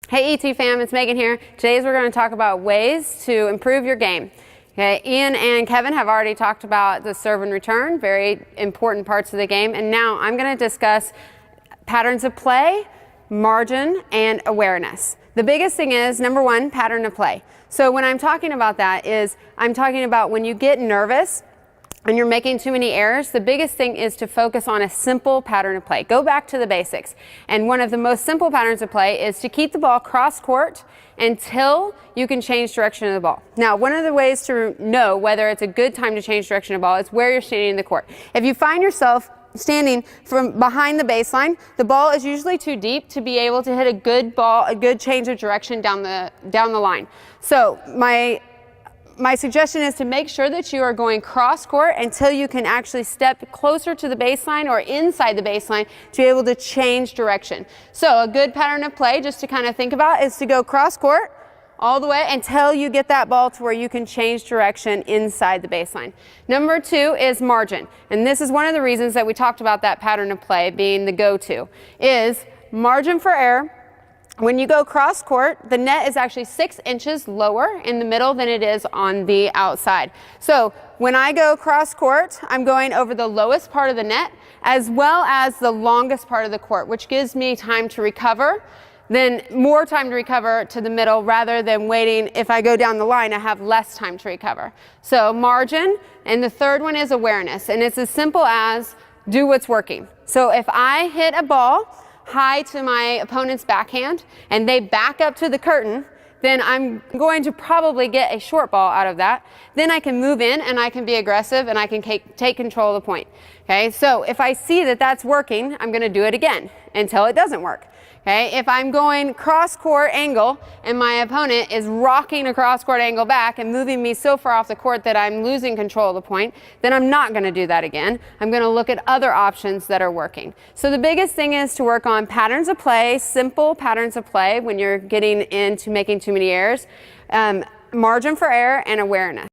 Hey ET fam, it's Megan here. Today we're going to talk about ways to improve your game. Okay, Ian and Kevin have already talked about the serve and return, very important parts of the game, and now I'm going to discuss patterns of play, margin, and awareness. The biggest thing is, number one, pattern of play. So when I'm talking about that is, I'm talking about when you get nervous and you're making too many errors, the biggest thing is to focus on a simple pattern of play. Go back to the basics. And one of the most simple patterns of play is to keep the ball cross court until you can change direction of the ball. Now, one of the ways to know whether it's a good time to change direction of the ball is where you're standing in the court. If you find yourself standing from behind the baseline, the ball is usually too deep to be able to hit a good ball, a good change of direction down the line. So my suggestion is to make sure that you are going cross court until you can actually step closer to the baseline or inside the baseline to be able to change direction. So a good pattern of play, just to kind of think about, is to go cross court all the way until you get that ball to where you can change direction inside the baseline. Number two is margin. And this is one of the reasons that we talked about that pattern of play being the go-to, is margin for error. When you go cross court, the net is actually 6 inches lower in the middle than it is on the outside. So when I go cross court, I'm going over the lowest part of the net as well as the longest part of the court, which gives me time to recover, then more time to recover to the middle rather than waiting. If I go down the line, I have less time to recover. So margin, and the third one is awareness. And it's as simple as do what's working. So if I hit a ball high to my opponent's backhand and they back up to the curtain, then I'm going to probably get a short ball out of that. Then I can move in and I can be aggressive and I can take control of the point. Okay, so if I see that that's working, I'm going to do it again until it doesn't work. Okay, if I'm going cross court angle and my opponent is rocking a cross court angle back and moving me so far off the court that I'm losing control of the point, then I'm not going to do that again. I'm going to look at other options that are working. So the biggest thing is to work on patterns of play, simple patterns of play when you're getting into making too many errors, margin for error, and awareness.